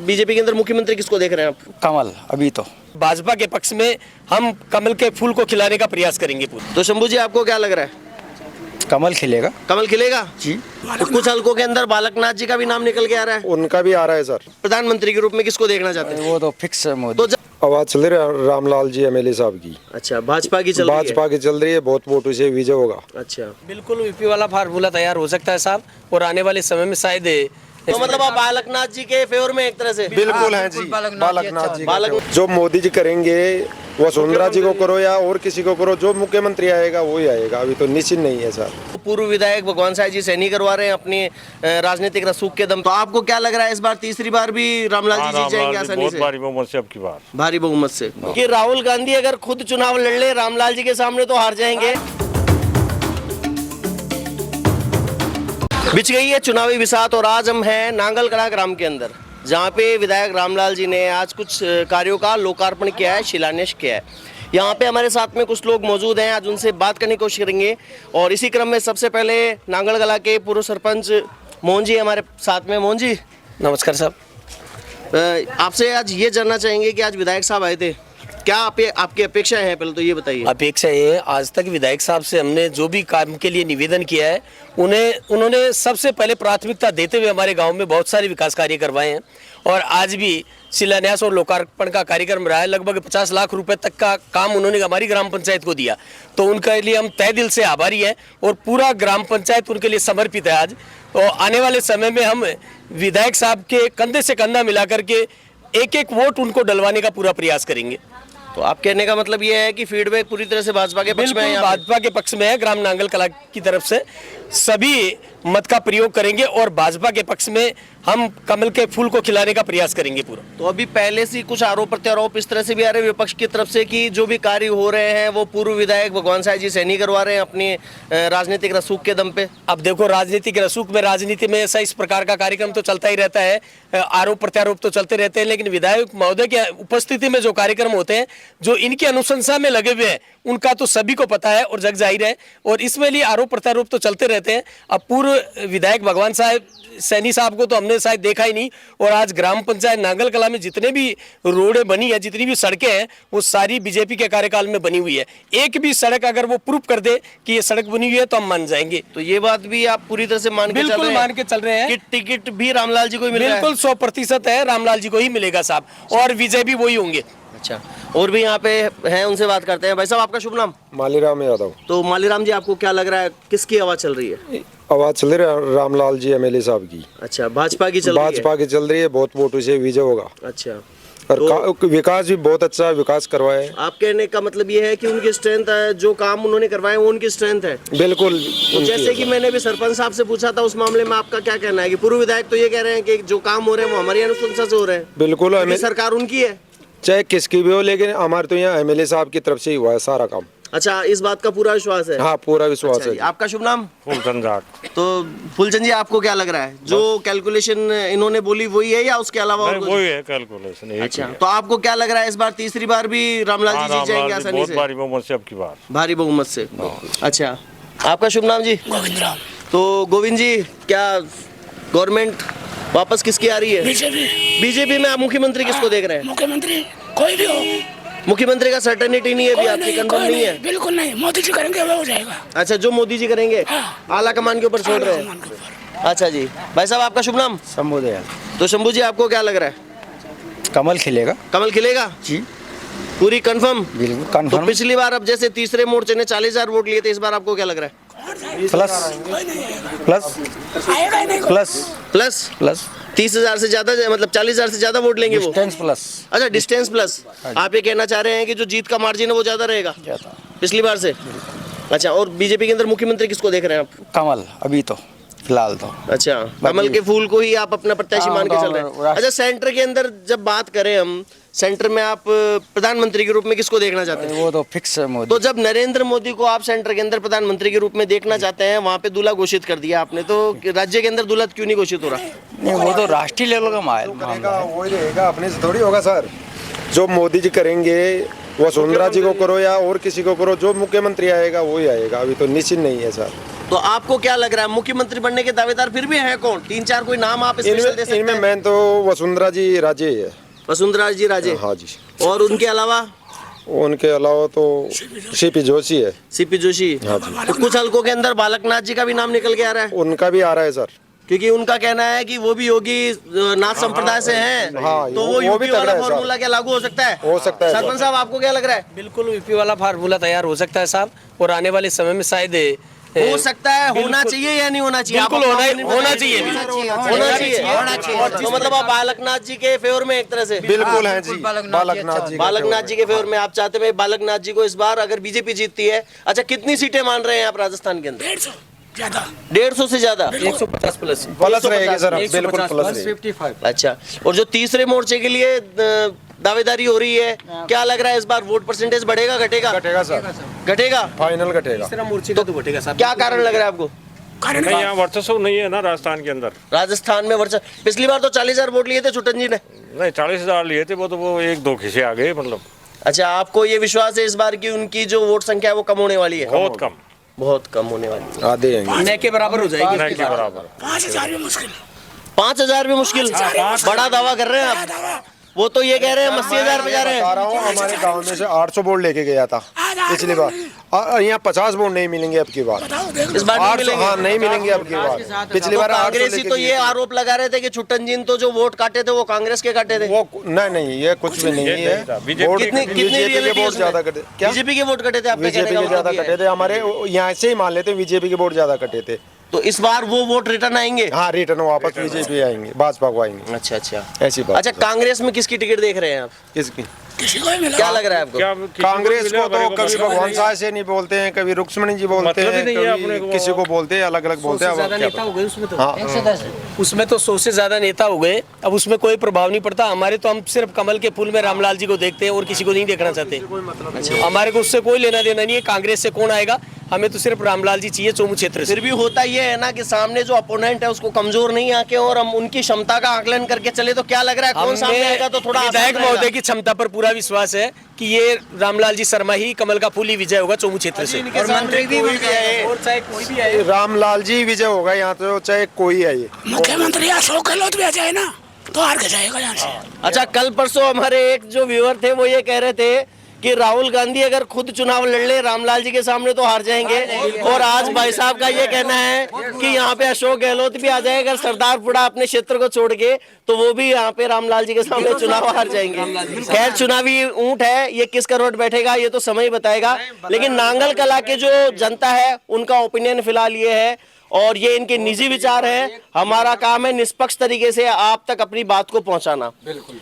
BJP के अंदर मुख्यमंत्री किसको देख रहे हैं आप? कमल। अभी तो भाजपा के पक्ष में हम कमल के फूल को खिलाने का प्रयास करेंगे पूरा। तो शंभू जी आपको क्या लग रहा है? कमल खिलेगा। कमल खिलेगा जी। तो कुछ हलकों के अंदर बालकनाथ जी का भी नाम निकल के आ रहा है। उनका भी आ रहा है सर। प्रधानमंत्री के रूप में किसको देखना चाहते हैं? वो तो फिक्स है मोदी। तो आवाज चल रही है रामलाल जी एमएलए साहब की। अच्छा, भाजपा की चल रही है। भाजपा की चल रही है, बहुत वोटों से विजय होगा। अच्छा, बिल्कुल यूपी वाला फार्मूला तैयार हो सकता है साहब, और आने वाले समय में शायद तो मतलब आप बालकनाथ जी के फेवर में एक तरह से? बिल्कुल है जी। बालकनाथ जी बालक- जो मोदी जी करेंगे वसुंधरा जी को करो या और किसी को करो, जो मुख्यमंत्री आएगा वही आएगा। अभी तो निश्चित नहीं है सर। पूर्व विधायक भगवान साहब जी सैनी करवा रहे हैं अपनी राजनीतिक रसूख के दम। तो आपको क्या लग रहा है इस बार तीसरी बार भी रामलाल जी जीत जाएंगे आसानी से? भारी बहुमत से अब की बार। भारी बहुमत से। कि राहुल गांधी अगर खुद चुनाव लड़ ले रामलाल जी के सामने तो हार जाएंगे। बिछ गई है चुनावी बिसात और आज हम हैं नांगल कला ग्राम के अंदर, जहाँ पे विधायक रामलाल जी ने आज कुछ कार्यों का लोकार्पण किया है, शिलान्यास किया है। यहाँ पे हमारे साथ में कुछ लोग मौजूद हैं, आज उनसे बात करने की कोशिश करेंगे। और इसी क्रम में सबसे पहले नांगल कला के पूर्व सरपंच मोहन जी हमारे साथ में। मोहन जी नमस्कार साहब। आपसे आज ये जानना चाहेंगे कि आज विधायक साहब आए थे, क्या आपकी अपेक्षाएं हैं, पहले तो ये बताइए। अपेक्षा ये है, आज तक विधायक साहब से हमने जो भी काम के लिए निवेदन किया है उन्होंने सबसे पहले प्राथमिकता देते हुए हमारे गांव में बहुत सारे विकास कार्य करवाए हैं। और आज भी शिलान्यास और लोकार्पण का कार्यक्रम रहा है। लगभग 50 लाख रुपए तक का काम उन्होंने हमारी ग्राम पंचायत को दिया, तो उनके लिए हम तहे दिल से आभारी हैं और पूरा ग्राम पंचायत उनके लिए समर्पित है आज। तो आने वाले समय में हम विधायक साहब के कंधे से कंधा मिला करके एक एक वोट उनको डलवाने का पूरा प्रयास करेंगे। तो आप कहने का मतलब ये है कि फीडबैक पूरी तरह से भाजपा के पक्ष में है? भाजपा के पक्ष में है। ग्राम नांगल कला की तरफ से सभी मत का प्रयोग करेंगे और भाजपा के पक्ष में हम कमल के फूल को खिलाने का प्रयास करेंगे पूरा। तो अभी पहले से कुछ आरोप प्रत्यारोप इस तरह से भी आ रहे हैं विपक्ष की तरफ से कि जो भी कार्य हो रहे हैं वो पूर्व विधायक भगवान साहब जी सैनी करवा रहे हैं अपनी राजनीतिक रसूख के दम पे। अब देखो, राजनीतिक रसूख में, राजनीति में ऐसा इस प्रकार का कार्यक्रम तो चलता ही रहता है, आरोप प्रत्यारोप तो चलते रहते हैं, लेकिन विधायक महोदय की उपस्थिति में जो कार्यक्रम होते हैं, जो इनकी अनुशंसा में लगे हुए हैं, उनका तो सभी को पता है और जग जाहिर है, और इसमें लिए आरोप प्रत्यारोप तो चलते रहते हैं। अब पूर्व विधायक भगवान साहब सैनी साहब को तो हमने शायद देखा ही नहीं, और आज ग्राम पंचायत नांगल कला में जितने भी रोडें बनी है, जितनी भी सड़कें हैं, वो सारी बीजेपी के कार्यकाल में बनी हुई है। एक भी सड़क अगर वो प्रूफ कर दे कि ये सड़क बनी हुई है तो हम मान जाएंगे। तो ये बात भी आप पूरी तरह से मान के चल रहे हैं कि टिकट भी रामलाल जी को ही मिलेगा? बिल्कुल 100% है, रामलाल जी को ही मिलेगा साहब, और विजय भी वही होंगे। अच्छा, और भी यहाँ पे हैं, उनसे बात करते हैं। भाई साहब, आपका शुभ नाम? मालीराम यादव। तो मालीराम जी, आपको क्या लग रहा है, किसकी आवाज चल रही है? आवाज चल रही है रामलाल जी एमएलए साहब की। अच्छा, भाजपा की चल रही है? भाजपा की चल रही है, बहुत वोटों से विजय होगा। अच्छा, और विकास भी बहुत अच्छा विकास करवाए। आप कहने का मतलब ये है कि उनकी स्ट्रेंथ है, जो काम उन्होंने करवाए वो उनकी स्ट्रेंथ है? बिल्कुल। तो जैसे कि मैंने भी सरपंच साहब से पूछा था, उस मामले में आपका क्या कहना है कि पूर्व विधायक तो ये कह रहे हैं कि जो काम हो रहे हैं वो हमारी अनुशंसा से हो रहे हैं? बिल्कुल, हमें सरकार उनकी है, चाहे किसकी भी हो, लेकिन हमारे तो यहाँ एमएलए साहब की तरफ से ही हुआ है सारा काम। अच्छा, इस बात का पूरा विश्वास है? हाँ, पूरा विश्वास अच्छा, है। आपका शुभ नाम? फूलचंद जाट। तो फूलचंद जी, आपको क्या लग रहा है, जो कैलकुलेशन इन्होंने बोली वही है या उसके अलावा और कुछ? वही है कैलकुलेशन। अच्छा, तो आपको क्या लग रहा है इस बार तीसरी बार भी रामलाल जी जीत जाएंगे आसानी से? भारी बहुमत से अब की बार। भारी बहुमत से। अच्छा, आपका शुभ नाम जी? गोविंद राम। तो गोविंद जी, क्या गवर्नमेंट वापस किसकी आ रही है? बीजेपी में। आप मुख्यमंत्री किसको देख रहे हैं? मुख्यमंत्री कोई भी हो, मुख्यमंत्री का सर्टेनिटी नहीं है अभी, आपकी कंफर्म नहीं है? बिल्कुल नहीं, मोदी जी करेंगे वो हो जाएगा। अच्छा, जो मोदी जी करेंगे? हाँ। आला कमान के ऊपर छोड़ रहे हैं? अच्छा जी। भाई साहब, आपका शुभ नाम? शंभू दयाल। तो शंभू जी, आपको क्या लग रहा है? कमल खिलेगा। कमल खिलेगा जी, पूरी कंफर्म? बिल्कुल तो कंफर्म। पिछली बार अब जैसे तीसरे मोर्चे ने 40,000 वोट लिए थे, इस बार आपको क्या लग रहा है? प्लस प्लस आएगा ही नहीं। Plus plus? प्लस 30,000 से ज्यादा, मतलब 40,000 से ज्यादा वोट लेंगे वो? Distance plus. अच्छा, डिस्टेंस प्लस। आप ये कहना चाह रहे हैं कि जो जीत का मार्जिन है वो ज्यादा रहेगा पिछली बार से? अच्छा, और बीजेपी के अंदर मुख्यमंत्री किसको देख रहे हैं आप? कमल। अभी तो फिलहाल तो। अच्छा, कमल के फूल को ही आप अपना प्रत्याशी मान के चल रहे हैं? अच्छा, सेंटर के अंदर जब बात करें हम, सेंटर में आप प्रधानमंत्री के रूप में किसको देखना चाहते हैं? वो तो फिक्स है मोदी। तो जब नरेंद्र मोदी को आप सेंटर के अंदर प्रधानमंत्री के रूप में देखना चाहते हैं, वहाँ पे दूल्हा घोषित कर दिया आपने, तो राज्य के अंदर दूल्हा क्यों नहीं घोषित हो रहा? नहीं, वो तो राष्ट्रीय लेवल का मामला है। वही रहेगा, अपने से थोड़ी होगा सर। जो मोदी जी करेंगे वसुंधरा जी को करो या और किसी को करो, जो मुख्यमंत्री आएगा वही आएगा, अभी तो निश्चित नहीं है सर। तो आपको क्या लग रहा है मुख्यमंत्री बनने के दावेदार फिर भी हैं कौन? 3-4 कोई नाम आप स्पेशल दे सकते इनमें हैं? मैं तो वसुंधरा जी राजे ही है। वसुंधरा जी राजे, हाँ जी। और उनके अलावा उनके अलावा तो सीपी जोशी है। सीपी जोशी। हाँ जी। तो कुछ हलकों के अंदर बालकनाथ जी का भी नाम निकल के आ रहा है, उनका भी आ रहा है सर। क्योंकि उनका कहना है कि वो भी योगी नाथ संप्रदाय से हैं। हाँ, तो वो वो भी यूपी वाला तगड़ा है, फॉर्मूला क्या लागू हो सकता है? हो सकता है, सरपंच साहब आपको क्या लग रहा है? बिल्कुल यूपी वाला फार्मूला तैयार हो सकता है साहब, और आने वाले समय में शायद हो सकता है, होना चाहिए या नहीं होना चाहिए? बिल्कुल होना चाहिए। होना चाहिए। तो मतलब आप बालकनाथ जी के फेवर में एक तरह से? बिल्कुल है जी, बालकनाथ जी। बालकनाथ जी के फेवर में आप चाहते हैं बालकनाथ जी को इस बार अगर बीजेपी जीतती है। अच्छा, कितनी सीटें मान रहे हैं आप राजस्थान के अंदर? 150 ज्यादा। 150 से ज्यादा? 150 प्लस प्लस रहेगी सर, 150 बिल्कुल प्लस प्लस रहेगी। 55। अच्छा, और जो तीसरे मोर्चे के लिए दावेदारी हो रही है, क्या लग रहा है इस बार वोट परसेंटेज बढ़ेगा घटेगा? घटेगा सर, घटेगा। फाइनल घटेगा। तीसरा मोर्चे का तो घटेगा साहब। क्या कारण लग रहा है आपको? कारण नहीं, यहाँ वर्चस्व नहीं है ना राजस्थान के अंदर। राजस्थान में वर्चस्व, पिछली बार तो 40,000 वोट लिए थे छुट्टन जी ने। नहीं, 40,000 लिए थे, वो तो वो 1-2 खिसे आ गए मतलब। अच्छा, आपको ये विश्वास है इस बार की उनकी जो वोट संख्या है वो कम होने वाली है? बहुत कम, बहुत कम होने वाली है। आधे आएंगे। न के बराबर हो जाएगी नहीं के बराबर। 5,000 भी मुश्किल। 5,000 भी मुश्किल? बड़ा दावा कर रहे हैं आप। दावा। वो तो ये कह रहे हैं 80,000 पे जा रहे बता हैं। रहा हूँ, हमारे गांव में से 800 वोट लेके गया था पिछली बार, और यहाँ 50 वोट नहीं मिलेंगे अब की बार। बताओ देख इस बार नहीं 800, मिलेंगे। हाँ नहीं मिलेंगे अब की बार। पिछली तो बार 800 कांग्रेसी लेके तो ये गए थे। आरोप लगा रहे थे कि छुट्टन जी ने तो जो वोट काटे थे वो कांग्रेस के काटे थे। वो नहीं, ये कुछ भी नहीं ये है। नहीं था। बीजेपी वोट कितनी बीजेपी रियलिटी के वोट ज्यादा कटे। क्या बीजेपी के वोट कटे थे? आपका बीजेपी कहने का के ज्यादा मतलब ये कटे है। थे हमारे, यहाँ से ही मान लेते हैं बीजेपी के वोट ज्यादा कटे थे। तो इस बार वो वोट रिटर्न आएंगे? हाँ, रिटर्न वापस बीजेपी आएंगे, भाजपा को आएंगे, अच्छा अच्छा। ऐसी बात। अच्छा, कांग्रेस में किसकी टिकट देख रहे हैं आप? किसकी? किसी को ही मिला। क्या लग रहा है आपको? क्या किसी कांग्रेस मिला को तो हमारे को कभी मतलब भगवान साहब से नहीं बोलते हैं, कभी रुक्मणी जी बोलते मतलब ही हैं, नहीं है अपने कभी को। किसी को बोलते हैं, अलग अलग बोलते हैं। ज्यादा अब क्या नेता हो गए उसमें तो। हाँ, उसमें तो 100 से ज्यादा नेता हो गए, अब उसमें कोई प्रभाव नहीं पड़ता। हमारे तो हम सिर्फ कमल के फूल में रामलाल जी को देखते हैं और किसी को नहीं देखना चाहते। हमारे को उससे कोई लेना देना नहीं है, कांग्रेस से कौन आएगा, हमें तो सिर्फ रामलाल जी चाहिए चोमू क्षेत्र से। फिर भी होता ये है ना कि सामने जो अपोनेंट है उसको कमजोर नहीं आके और हम उनकी क्षमता का आकलन करके चले तो क्या लग रहा है कौन सामने आएगा तो थोड़ा आसान विधायक रहेगा। महोदय की क्षमता पर पूरा विश्वास है कि ये रामलाल जी शर्मा ही कमल का फूल ही विजय होगा चोमू क्षेत्र से। इनके सामने कोई भी आए। और चाहे कोई भी आए। रामलाल जी विजय होगा यहाँ तो, चाहे कोई आए। मुख्यमंत्री अशोक गहलोत भी आ जाए ना तो हार के जाएगा यहाँ से। अच्छा, कल परसों हमारे एक जो व्यूअर थे वो ये कह रहे थे कि राहुल गांधी अगर खुद चुनाव लड़ ले रामलाल जी के सामने तो हार जाएंगे, और आज भाई साहब का ये कहना है कि यहाँ पे अशोक गहलोत भी आ जाए अगर सरदारपुरा अपने क्षेत्र को छोड़ के तो वो भी यहाँ पे रामलाल जी के सामने चुनाव हार जाएंगे। खैर, चुनावी ऊंट है, ये किस करवट बैठेगा ये तो समय ही बताएगा, लेकिन नांगल कला के जो जनता है उनका ओपिनियन फिलहाल ये है और ये इनके निजी विचार है। हमारा काम है निष्पक्ष तरीके से आप तक अपनी बात को पहुंचाना।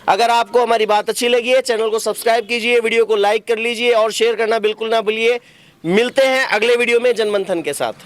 अगर आपको हमारी बात अच्छी लगी है, चैनल को सब्सक्राइब कीजिए, वीडियो को लाइक कर लीजिए और शेयर करना बिल्कुल ना भूलिए। मिलते हैं अगले वीडियो में जनमंथन के साथ।